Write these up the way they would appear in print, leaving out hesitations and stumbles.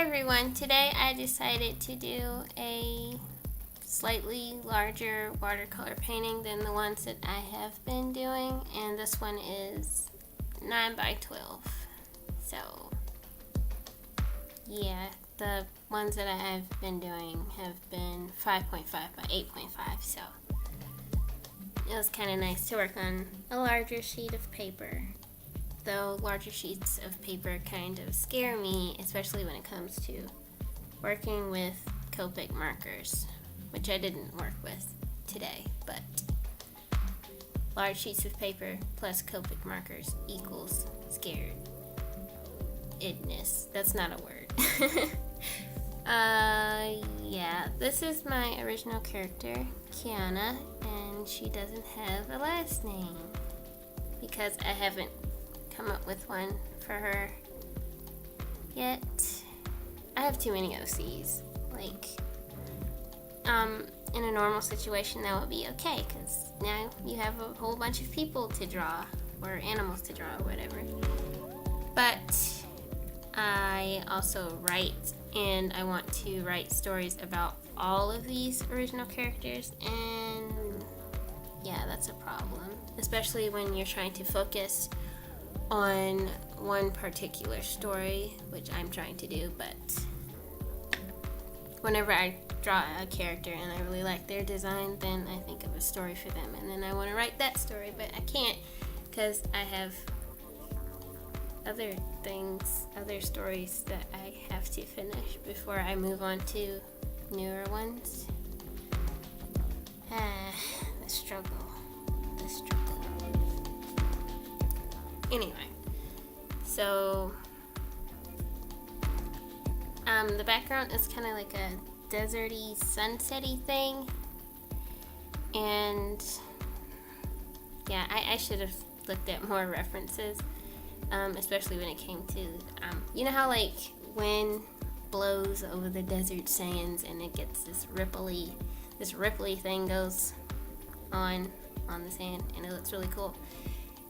everyone, today I decided to do a slightly larger watercolor painting than the ones that I have been doing, and this one is 9 by 12. So yeah, the ones that I have been doing have been 5.5 by 8.5, so it was kind of nice to work on a larger sheet of paper. Though larger sheets of paper kind of scare me, especially when it comes to working with Copic markers, which I didn't work with today, but large sheets of paper plus Copic markers equals scaredness. That's not a word. Yeah, this is my original character, Kiana, and she doesn't have a last name because I haven't come up with one for her yet. I have too many OCs. Like, in a normal situation that would be okay, because now you have a whole bunch of people to draw, or animals to draw, or whatever. But I also write, and I want to write stories about all of these original characters, and yeah, that's a problem, especially when you're trying to focus on one particular story, which I'm trying to do. But whenever I draw a character and I really like their design, then I think of a story for them, and then I want to write that story, but I can't because I have other things, other stories that I have to finish before I move on to newer ones. The struggle. Anyway, so the background is kind of like a deserty, sunsetty thing, and yeah, I should have looked at more references, especially when it came to you know how like wind blows over the desert sands and it gets this ripply thing goes on the sand, and it looks really cool.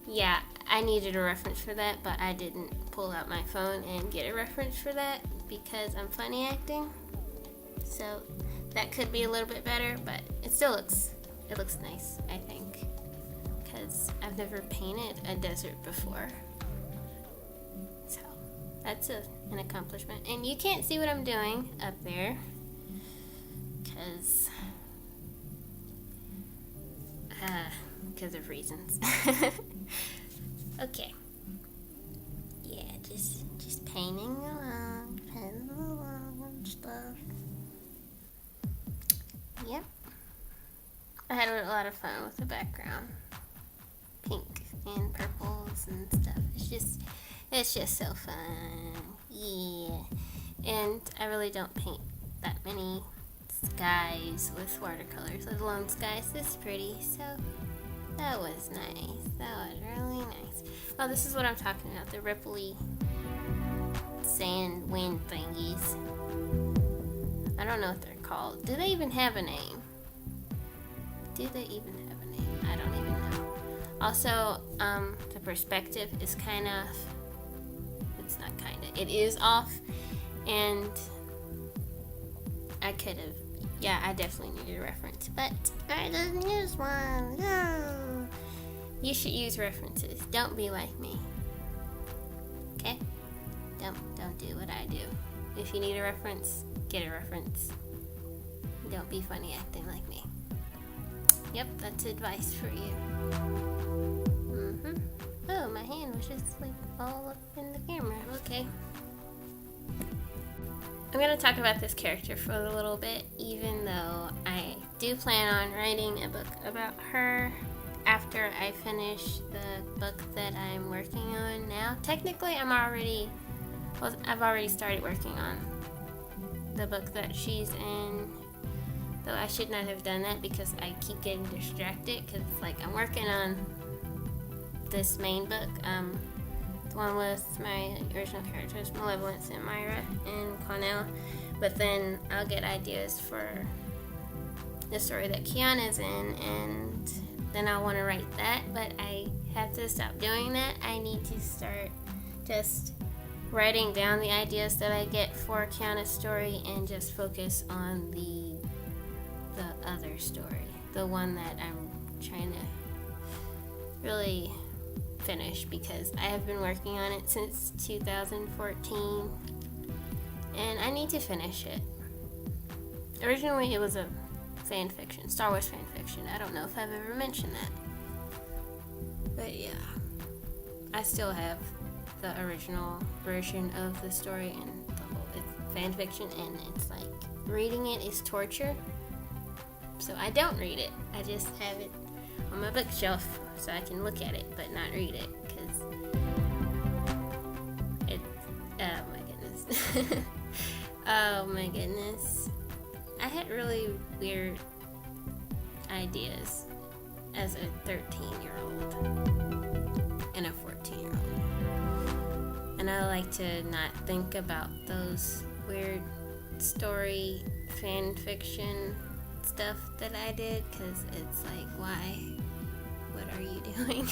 Yeah, I needed a reference for that, but I didn't pull out my phone and get a reference for that because I'm funny acting. So that could be a little bit better, but it looks nice, I think, because I've never painted a desert before. So that's an accomplishment. And you can't see what I'm doing up there because of reasons. Okay. Yeah, just painting along stuff. Yep. I had a lot of fun with the background. Pink and purples and stuff. It's just so fun. Yeah. And I really don't paint that many skies with watercolors, let alone skies this pretty, so that was nice. That was really nice. Oh, this is what I'm talking about, the ripply sand wind thingies. I don't know what they're called. Do they even have a name? I don't even know. Also, the perspective is it is off, and I definitely needed a reference, but I didn't use one. No. You should use references. Don't be like me. Okay? Don't do what I do. If you need a reference, get a reference. Don't be funny acting like me. Yep, that's advice for you. Oh, my hand was just like all up in the camera. Okay. I'm going to talk about this character for a little bit, even though I do plan on writing a book about her after I finish the book that I'm working on now. Technically, I've already started working on the book that she's in, though I should not have done that because I keep getting distracted because I'm working on this main book, the one with my original characters, Malevolence and Myra and Cornell, but then I'll get ideas for the story that Kiana's in, and then I'll want to write that, but I have to stop doing that. I need to start just writing down the ideas that I get for Kiana's story and just focus on the other story, the one that I'm trying to really finish, because I have been working on it since 2014 and I need to finish it. Originally it was a fan fiction, Star Wars fan fiction. I don't know if I've ever mentioned that, but yeah, I still have the original version of the story, and it's fan fiction, and it's like reading it is torture, so I don't read it. I just have it on my bookshelf so I can look at it but not read it, because it, oh my goodness. Oh my goodness, I had really weird ideas as a 13-year-old and a 14-year-old, and I like to not think about those weird story fan fiction stuff that I did, because it's like, why? What are you doing?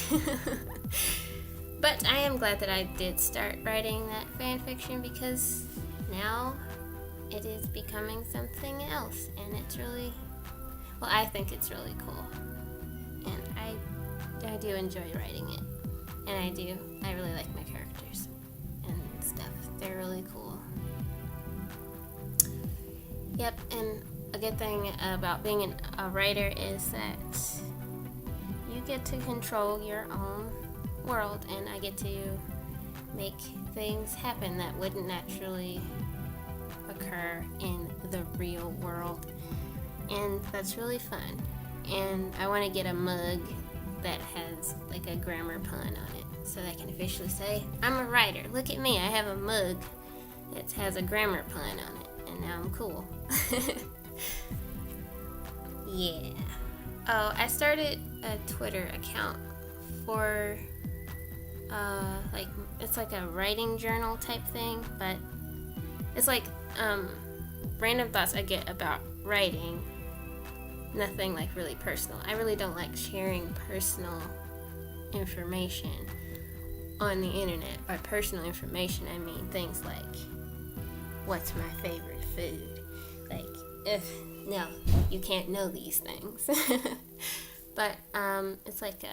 But I am glad that I did start writing that fan fiction, because now it is becoming something else, and it's really, well, I think it's really cool, and I do enjoy writing it, and I really like my characters and stuff. They're really cool. Yep, and a good thing about being a writer is that you get to control your own world, and I get to make things happen that wouldn't naturally occur in the real world, and that's really fun. And I want to get a mug that has like a grammar pun on it, so I can officially say, I'm a writer. Look at me, I have a mug that has a grammar pun on it, and now I'm cool. Yeah. Oh, I started a Twitter account for it's like a writing journal type thing, but it's like random thoughts I get about writing. Nothing like really personal. I really don't like sharing personal information on the internet. By personal information, I mean things like, what's my favorite food? Like, no, you can't know these things. But it's like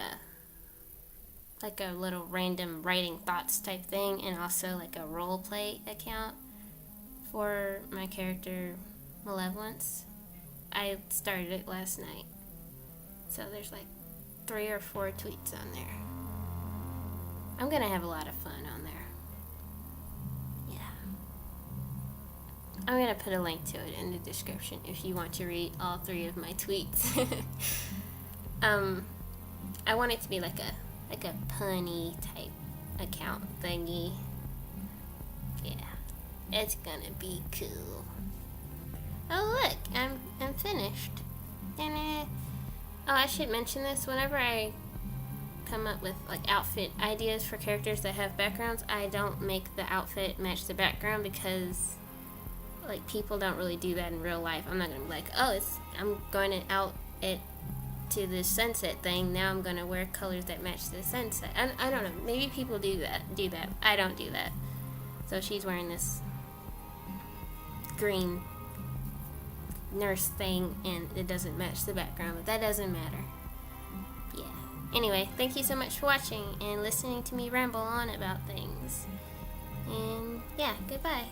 a little random writing thoughts type thing, and also like a role play account for my character Malevolence. I started it last night, so there's like 3 or 4 tweets on there. I'm gonna have a lot of fun on there. Yeah, I'm gonna put a link to it in the description if you want to read all 3 of my tweets. I want it to be like a punny type account thingy. Yeah, it's gonna be cool. Oh look, I'm finished. Oh, I should mention this. Whenever I come up with like outfit ideas for characters that have backgrounds, I don't make the outfit match the background, because like people don't really do that in real life. I'm not gonna be like, oh, I'm going out to this sunset thing. Now I'm gonna wear colors that match the sunset. I don't know. Maybe people do that. I don't do that. So she's wearing this green nurse thing, and it doesn't match the background, but that doesn't matter. Yeah. Anyway, thank you so much for watching and listening to me ramble on about things. And yeah, goodbye.